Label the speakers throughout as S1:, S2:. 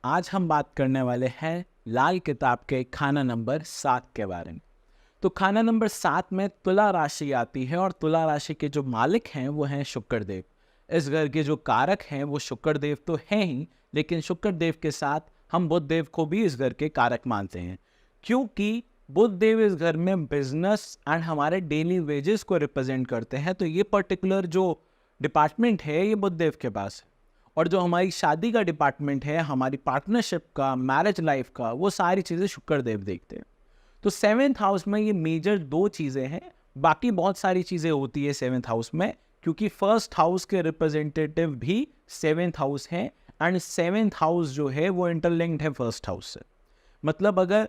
S1: आज हम बात करने वाले हैं लाल किताब के खाना नंबर 7 के बारे में। तो खाना नंबर 7 में तुला राशि आती है और तुला राशि के जो मालिक हैं वो हैं शुक्रदेव। इस घर के जो कारक हैं वो शुक्रदेव तो हैं ही, लेकिन शुक्रदेव के साथ हम बुध देव को भी इस घर के कारक मानते हैं, क्योंकि बुध देव इस घर में बिजनेस एंड हमारे डेली वेजेस को रिप्रेजेंट करते हैं। तो ये पर्टिकुलर जो डिपार्टमेंट है ये बुध देव के पास है। और जो हमारी शादी का डिपार्टमेंट है, हमारी पार्टनरशिप का, मैरिज लाइफ का, वो सारी चीज़ें शुक्रदेव देखते हैं। तो 7th हाउस में ये मेजर दो चीज़ें हैं। बाकी बहुत सारी चीज़ें होती है 7th हाउस में, क्योंकि फर्स्ट हाउस के रिप्रेजेंटेटिव भी 7th हाउस हैं एंड 7th हाउस जो है वो इंटरलिंक्ड है फर्स्ट हाउस से। मतलब अगर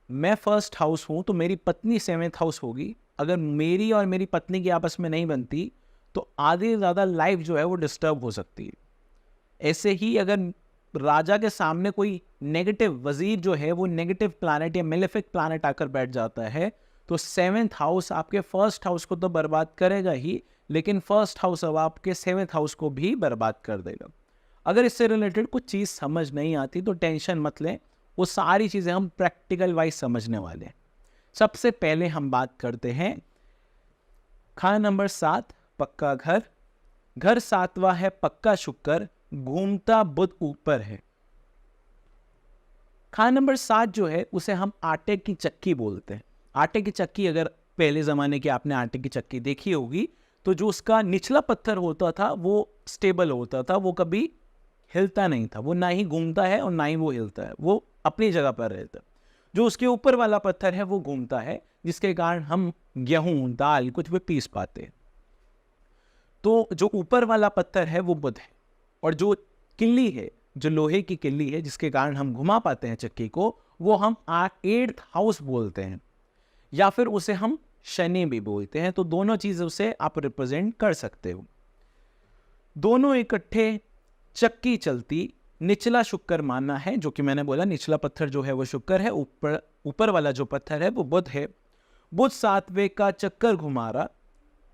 S1: मैं फर्स्ट हाउस हूँ तो मेरी पत्नी 7th हाउस होगी। अगर मेरी और मेरी पत्नी की आपस में नहीं बनती तो आधे ज़्यादा लाइफ जो है वो डिस्टर्ब हो सकती है। ऐसे ही अगर राजा के सामने कोई नेगेटिव वजीर जो है वो नेगेटिव प्लैनेट या मेलेफिक प्लैनेट आकर बैठ जाता है तो 7th हाउस आपके फर्स्ट हाउस को तो बर्बाद करेगा ही, लेकिन फर्स्ट हाउस अब आपके 7th हाउस को भी बर्बाद कर देगा। अगर इससे रिलेटेड कुछ चीज़ समझ नहीं आती तो टेंशन मत लें, वो सारी चीज़ें हम प्रैक्टिकल वाइज समझने वाले हैं। सबसे पहले हम बात करते हैं खाना नंबर 7, पक्का घर। घर 7वां है पक्का शुक्र, घूमता बुध ऊपर है। खाना नंबर 7 जो है उसे हम आटे की चक्की बोलते हैं। आटे की चक्की, अगर पहले ज़माने की आपने आटे की चक्की देखी होगी तो जो उसका निचला पत्थर होता था वो स्टेबल होता था, वो कभी हिलता नहीं था। वो ना ही घूमता है और ना ही वो हिलता है, वो अपनी जगह पर रहता है। जो उसके ऊपर वाला पत्थर है वो घूमता है, जिसके कारण हम गेहूं, दाल कुछ भी पीस पाते हैं। तो जो ऊपर वाला पत्थर है वो बुध है, और जो किल्ली है, जो लोहे की किल्ली है जिसके कारण हम घुमा पाते हैं चक्की को, वो हम 8th हाउस बोलते हैं, या फिर उसे हम शनि भी बोलते हैं। तो दोनों चीज़ों से आप रिप्रेजेंट कर सकते हो। दोनों इकट्ठे चक्की चलती, निचला शुक्र मानना है, जो कि मैंने बोला निचला पत्थर जो है वो शुक्र है, ऊपर वाला जो पत्थर है वो बुध है। बुध 7वें का चक्कर घुमा रहा,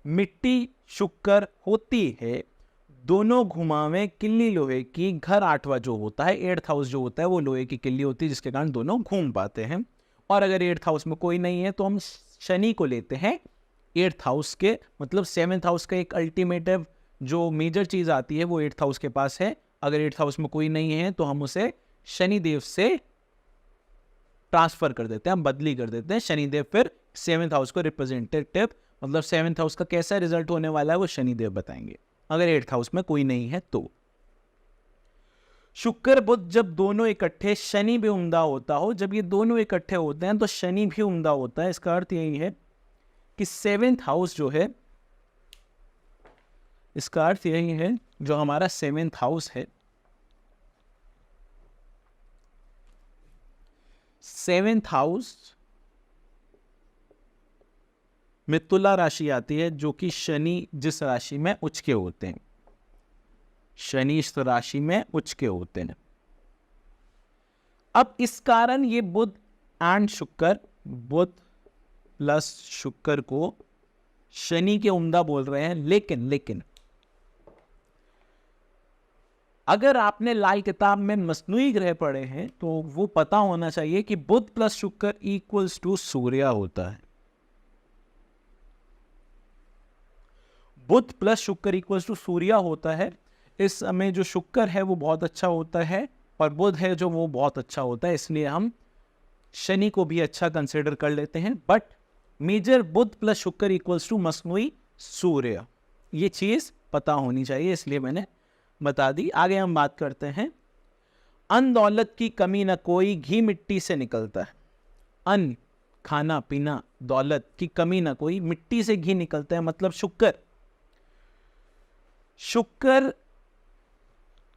S1: मिट्टी शुक्र होती है, दोनों घुमावे किल्ली लोहे की। घर 8वां जो होता है, 8th हाउस जो होता है वो लोहे की किल्ली होती है, जिसके कारण दोनों घूम पाते हैं। और अगर 8th हाउस में कोई नहीं है तो हम शनि को लेते हैं 8th हाउस के, मतलब 7th हाउस का एक अल्टीमेटिव जो मेजर चीज़ आती है वो 8th हाउस के पास है। अगर 8th हाउस में कोई नहीं है तो हम उसे शनिदेव से ट्रांसफर कर देते हैं, हम बदली कर देते हैं। शनिदेव फिर 7th हाउस को रिप्रेजेंटेटिव, मतलब 7th हाउस का कैसा रिजल्ट होने वाला है वो शनिदेव बताएंगे, अगर 8th हाउस में कोई नहीं है तो। शुक्र बुध जब दोनों इकट्ठे, शनि भी उम्दा होता हो, जब ये दोनों इकट्ठे होते हैं तो शनि भी उम्दा होता है। इसका अर्थ यही है कि 7th हाउस जो है, इसका अर्थ यही है जो हमारा 7th हाउस है, 7th हाउस में तुला राशि आती है, जो कि शनि जिस राशि में उच्च के होते हैं, शनि इस राशि में उच्च के होते हैं। अब इस कारण ये बुध एंड शुक्र, बुध प्लस शुक्र को शनि के उम्दा बोल रहे हैं। लेकिन अगर आपने लाल किताब में मसनूई ग्रह पढ़े हैं तो वो पता होना चाहिए कि बुध प्लस शुक्र इक्वल्स टू सूर्य होता है। बुध प्लस शुक्र इक्वल्स टू सूर्य होता है। इस समय जो शुक्र है वो बहुत अच्छा होता है और बुध है जो वो बहुत अच्छा होता है, इसलिए हम शनि को भी अच्छा कंसिडर कर लेते हैं। बट मेजर बुध प्लस शुक्र इक्वल्स टू मसनूई सूर्य, ये चीज पता होनी चाहिए, इसलिए मैंने बता दी। आगे हम बात करते हैं, अन्न दौलत की कमी न कोई, घी मिट्टी से निकलता है। अन्न, खाना पीना, दौलत की कमी ना कोई, मिट्टी से घी निकलता है। मतलब शुक्र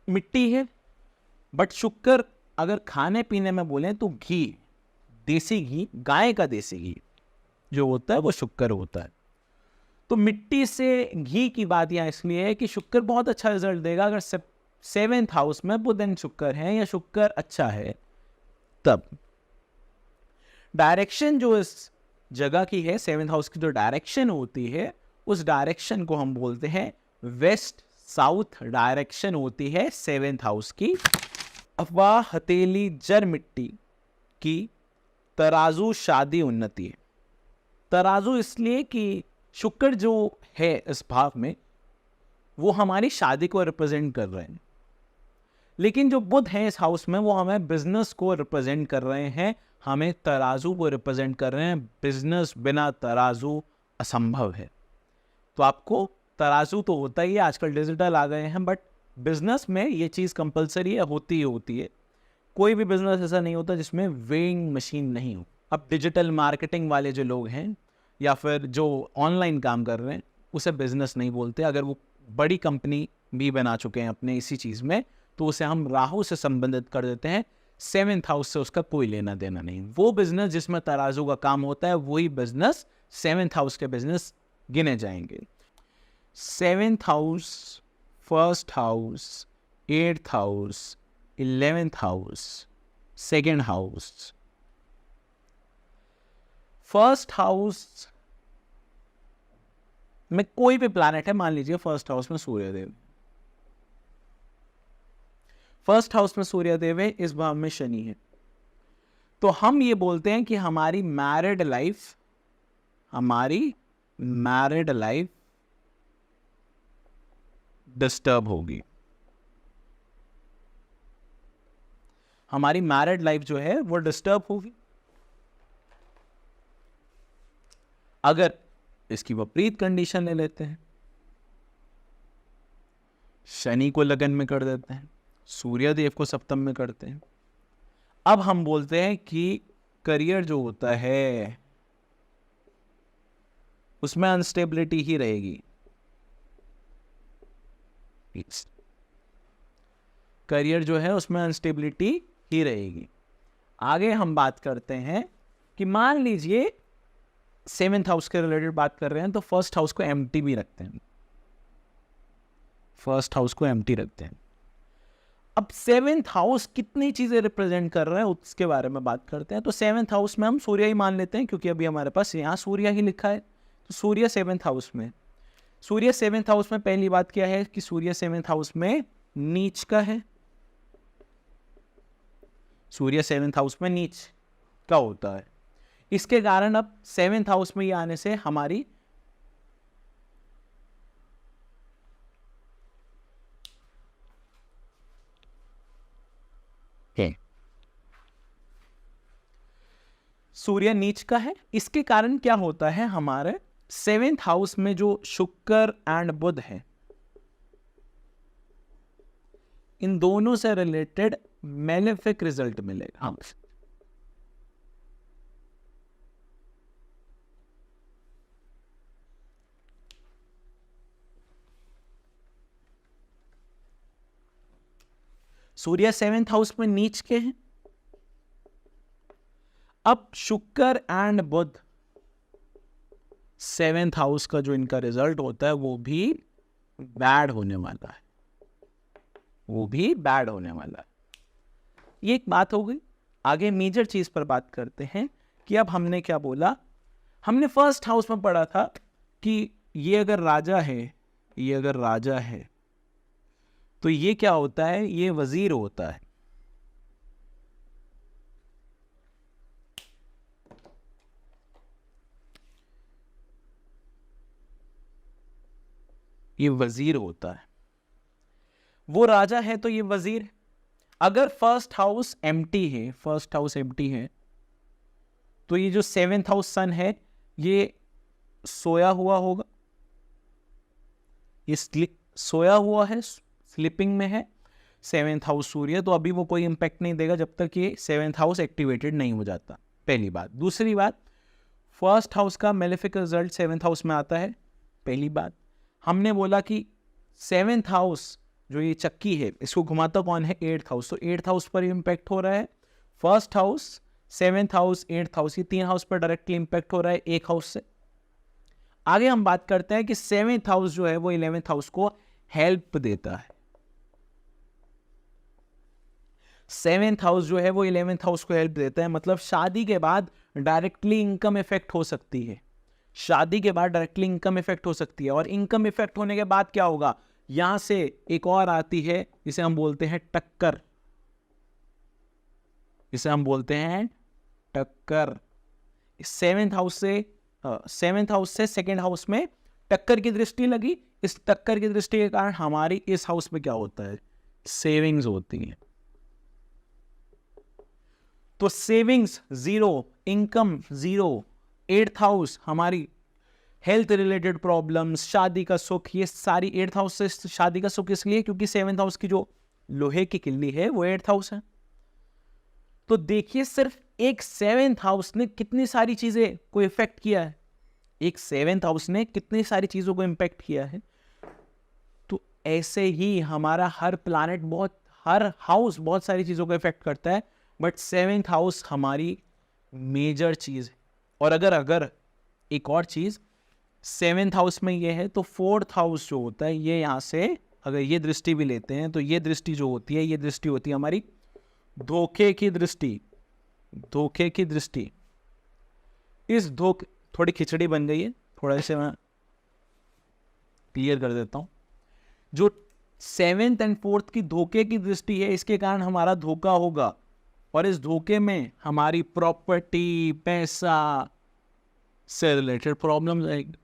S1: मिट्टी है, बट शुक्र अगर खाने पीने में बोलें तो घी, देसी घी, गाय का देसी घी जो होता है वो शुक्र होता है। तो मिट्टी से घी की बात यहाँ इसलिए है कि शुक्र बहुत अच्छा रिजल्ट देगा अगर 7th हाउस में बुध एंड शुक्र है या शुक्र अच्छा है। तब डायरेक्शन जो इस जगह की है, 7th हाउस की जो डायरेक्शन होती है, उस डायरेक्शन को हम बोलते हैं वेस्ट साउथ डायरेक्शन होती है 7th हाउस की। अफवाह हथेली जर मिट्टी की, तराजू शादी उन्नति है। तराजू इसलिए कि शुक्र जो है इस भाव में वो हमारी शादी को रिप्रेजेंट कर रहे हैं, लेकिन जो बुध है इस हाउस में वो हमें बिजनेस को रिप्रेजेंट कर रहे हैं, हमें तराजू को रिप्रेजेंट कर रहे हैं। बिजनेस बिना तराजू असंभव है। तो आपको तराजू तो होता ही है, आजकल डिजिटल आ गए हैं, बट बिजनेस में ये चीज़ कंपलसरी है, होती ही होती है। कोई भी बिजनेस ऐसा नहीं होता जिसमें वेइंग मशीन नहीं हो। अब डिजिटल मार्केटिंग वाले जो लोग हैं या फिर जो ऑनलाइन काम कर रहे हैं उसे बिजनेस नहीं बोलते। अगर वो बड़ी कंपनी भी बना चुके हैं अपने इसी चीज़ में तो उसे हम राहु से संबंधित कर देते हैं। 7th हाउस से उसका कोई लेना देना नहीं। वो बिजनेस जिसमें तराजू का काम होता है वही बिजनेस 7th हाउस के बिजनेस गिने जाएंगे। 7th house, 1st house, 8th house, 11th house, 2nd house. 1st house में कोई भी प्लैनेट है, मान लीजिए 1st हाउस में सूर्यदेव, 1st हाउस में सूर्यदेव है, इस भाव में शनि है, तो हम ये बोलते हैं कि हमारी मैरिड लाइफ डिस्टर्ब होगी। हमारी मैरिड लाइफ जो है वो डिस्टर्ब होगी। अगर इसकी विपरीत कंडीशन ले लेते हैं, शनि को लगन में कर देते हैं, सूर्यदेव को सप्तम में करते हैं, अब हम बोलते हैं कि करियर जो होता है उसमें अनस्टेबिलिटी ही रहेगी। करियर जो है उसमें अनस्टेबिलिटी ही रहेगी। आगे हम बात करते हैं कि मान लीजिए 7th हाउस के रिलेटेड बात कर रहे हैं तो 1st हाउस को एम्प्टी भी रखते हैं। 1st हाउस को एम्प्टी रखते हैं। अब 7th हाउस कितनी चीजें रिप्रेजेंट कर रहा है उसके बारे में बात करते हैं। तो 7th हाउस में हम सूर्य ही मान लेते हैं क्योंकि अभी हमारे पास यहाँ सूर्य ही लिखा है। तो सूर्य 7th हाउस में, सूर्य 7th हाउस में पहली बात क्या है कि सूर्य 7th हाउस में नीच का है। सूर्य 7th हाउस में नीच का होता है। इसके कारण अब 7th हाउस में ये आने से हमारी सूर्य नीच का है। इसके कारण क्या होता है, हमारे 7th हाउस में जो शुक्र एंड बुध है इन दोनों से रिलेटेड मेलेफिक रिजल्ट मिलेगा। सूर्य 7th हाउस में नीच के हैं। अब शुक्र एंड बुध 7th हाउस का जो इनका रिजल्ट होता है वो भी बैड होने वाला है, वो भी बैड होने वाला है। ये एक बात हो गई। आगे मेजर चीज पर बात करते हैं कि अब हमने क्या बोला। हमने 1st हाउस में पढ़ा था कि ये अगर राजा है तो ये क्या होता है, ये वजीर होता है। ये वजीर होता है, वो राजा है तो ये वजीर है। अगर 1st हाउस एम्प्टी है, 1st हाउस एम्प्टी है तो ये जो 7th हाउस सन है ये सोया हुआ होगा। ये सोया हुआ है, स्लीपिंग में है। 7th हाउस सूर्य, तो अभी वो कोई इंपैक्ट नहीं देगा जब तक ये 7th हाउस एक्टिवेटेड नहीं हो जाता, पहली बात। दूसरी बात, 1st हाउस का मेलेफिक रिजल्ट 7th हाउस में आता है, पहली बात। हमने बोला कि 7th हाउस जो ये चक्की है इसको घुमाता कौन है, 8th हाउस, तो 8th हाउस पर इंपैक्ट हो रहा है। 1st house, 7th house, 8th house, ये 3 हाउस पर डायरेक्टली इंपैक्ट हो रहा है एक हाउस से। आगे हम बात करते हैं कि 7th हाउस जो है वो 11th हाउस को हेल्प देता है। 7th हाउस जो है वो 11th हाउस को हेल्प देता है, मतलब शादी के बाद डायरेक्टली इनकम इफेक्ट हो सकती है। शादी के बाद डायरेक्टली इनकम इफेक्ट हो सकती है, और इनकम इफेक्ट होने के बाद क्या होगा, यहां से एक और आती है जिसे हम बोलते हैं टक्कर। इसे हम बोलते हैं टक्कर। सेवेंथ हाउस से सेकेंड हाउस में टक्कर की दृष्टि लगी। इस टक्कर की दृष्टि के कारण हमारी इस हाउस में क्या होता है, सेविंग्स होती है। तो savings zero, income zero. Eighth house हमारी हेल्थ रिलेटेड प्रॉब्लम्स, शादी का सुख, ये सारी एट्थ हाउस से शादी का सुख इसलिए क्योंकि सेवेंथ हाउस की जो लोहे की किल्ली है वो एट्थ हाउस है। तो देखिए सिर्फ एक सेवेंथ हाउस ने कितनी सारी चीजें को इफेक्ट किया है, एक सेवेंथ हाउस ने कितनी सारी चीजों को इम्पैक्ट किया है। तो ऐसे ही हमारा हर प्लैनेट हर हाउस बहुत सारी चीजों को इफेक्ट करता है, बट सेवेंथ हाउस हमारी मेजर चीज है। और अगर एक और चीज सेवेंथ हाउस में ये है तो फोर्थ हाउस जो होता है, ये यहाँ से अगर ये दृष्टि भी लेते हैं तो ये दृष्टि जो होती है, ये दृष्टि होती है हमारी धोखे की दृष्टि। धोखे की दृष्टि, इस धोखे, थोड़ी खिचड़ी बन गई है, थोड़ा से मैं क्लियर कर देता हूं। जो सेवेंथ एंड फोर्थ की धोखे की दृष्टि है, इसके कारण हमारा धोखा होगा और इस धोखे में हमारी प्रॉपर्टी, पैसा से रिलेटेड प्रॉब्लम्स आएगी।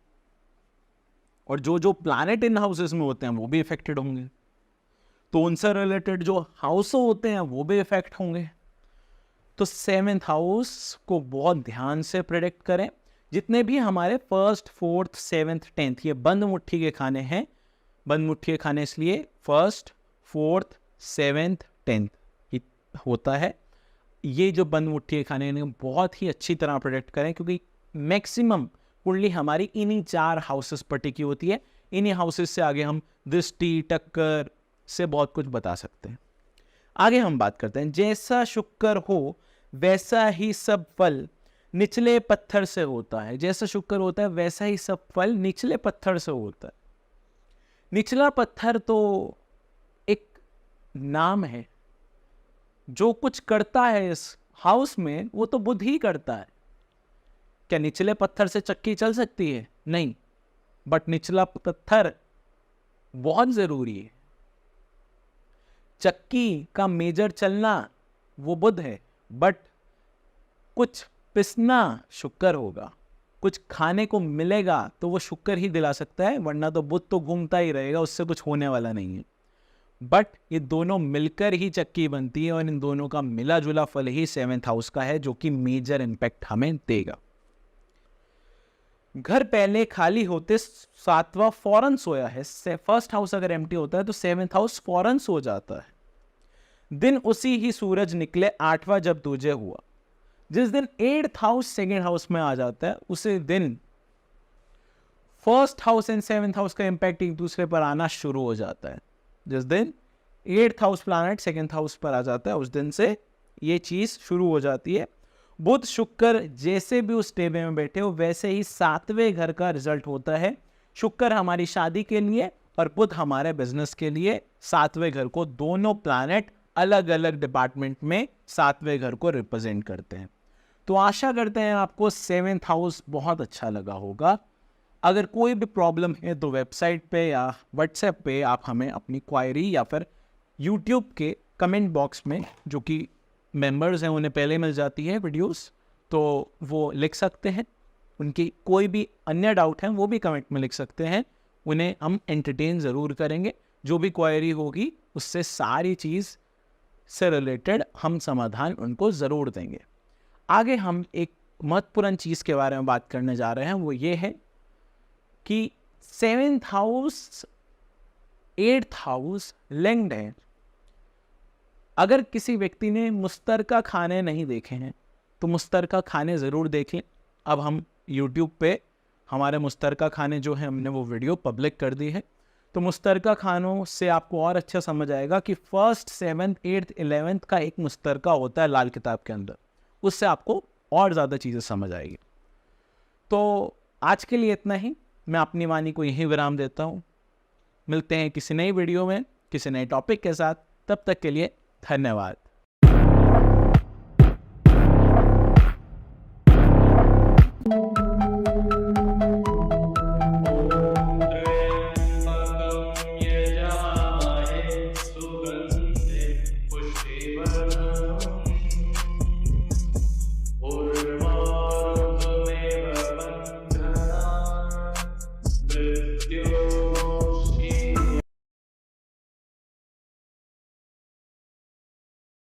S1: और जो जो प्लैनेट इन हाउसेस में होते हैं वो भी इफेक्टेड होंगे, तो उनसे रिलेटेड जो हाउस होते हैं वो भी इफेक्ट होंगे। तो सेवेंथ हाउस को बहुत ध्यान से प्रेडिक्ट करें। जितने भी हमारे फर्स्ट, फोर्थ, सेवेंथ, टेंथ, ये बंद मुट्ठी के खाने हैं। बंद मुट्ठी के खाने इसलिए फर्स्ट, फोर्थ, सेवेंथ, टेंथ होता है। ये जो बंद मुट्ठी के खाने हैं बहुत ही अच्छी तरह प्रेडिक्ट करें, क्योंकि मैक्सिमम कुंडली हमारी इन्हीं 4 हाउसेस पर टिकी होती है। इन्हीं हाउसेस से आगे हम दृष्टि, टक्कर से बहुत कुछ बता सकते हैं। आगे हम बात करते हैं, जैसा शुक्र हो वैसा ही सब फल निचले पत्थर से होता है। जैसा शुक्र होता है वैसा ही सब फल निचले पत्थर से होता है। निचला पत्थर तो एक नाम है, जो कुछ करता है इस हाउस में वो तो बुध ही करता है। क्या निचले पत्थर से चक्की चल सकती है? नहीं, बट निचला पत्थर बहुत जरूरी है। चक्की का मेजर चलना वो बुध है, बट कुछ पिसना शुक्र होगा, कुछ खाने को मिलेगा तो वो शुक्र ही दिला सकता है, वरना तो बुध तो घूमता ही रहेगा, उससे कुछ होने वाला नहीं है। बट ये दोनों मिलकर ही चक्की बनती है और इन दोनों का मिला जुला फल ही सेवेंथ हाउस का है, जो कि मेजर इंपैक्ट हमें देगा। घर पहले खाली होते सातवां फौरन सोया है। फर्स्ट हाउस अगर एम्प्टी होता है तो सेवेंथ हाउस फौरन सो जाता है। दिन उसी ही सूरज निकले 8वां जब दूजे हुआ। जिस दिन 8th हाउस सेकेंड हाउस में आ जाता है उसे दिन first house and seventh house का इंपैक्ट एक दूसरे पर आना शुरू हो जाता है। जिस दिन 8th house planet second house पर आ जाता है उस दिन से ये चीज शुरू हो जाती है। बुध शुक्र जैसे भी उस टेबल में बैठे हो वैसे ही 7वें घर का रिजल्ट होता है। शुक्र हमारी शादी के लिए और बुध हमारे बिजनेस के लिए 7वें घर को, दोनों प्लैनेट अलग अलग डिपार्टमेंट में 7वें घर को रिप्रेजेंट करते हैं। तो आशा करते हैं आपको 7th हाउस बहुत अच्छा लगा होगा। अगर कोई भी प्रॉब्लम है तो वेबसाइट पे या व्हाट्सएप पे आप हमें अपनी क्वायरी या फिर यूट्यूब के कमेंट बॉक्स में, जो कि मेंबर्स हैं उन्हें पहले मिल जाती है वीडियोस, तो वो लिख सकते हैं। उनकी कोई भी अन्य डाउट है वो भी कमेंट में लिख सकते हैं, उन्हें हम एंटरटेन ज़रूर करेंगे। जो भी क्वायरी होगी उससे सारी चीज़ से रिलेटेड हम समाधान उनको ज़रूर देंगे। आगे हम एक महत्वपूर्ण चीज़ के बारे में बात करने जा रहे हैं, वो ये है कि 7th house 8th house linked है। अगर किसी व्यक्ति ने मुश्तरका खाने नहीं देखे हैं तो मुश्तरका खाने ज़रूर देखें। अब हम YouTube पे हमारे मुश्तरका खाने जो है हमने वो वीडियो पब्लिक कर दी है, तो मुश्तरका खानों से आपको और अच्छा समझ आएगा कि 1st, 7th, 8th, 11th का एक मुश्तरका होता है लाल किताब के अंदर, उससे आपको और ज़्यादा चीज़ें समझ आएगी। तो आज के लिए इतना ही, मैं अपनी वाणी को यहीं विराम देता हूँ। मिलते हैं किसी नई वीडियो में किसी नए टॉपिक के साथ, तब तक के लिए धन्यवाद।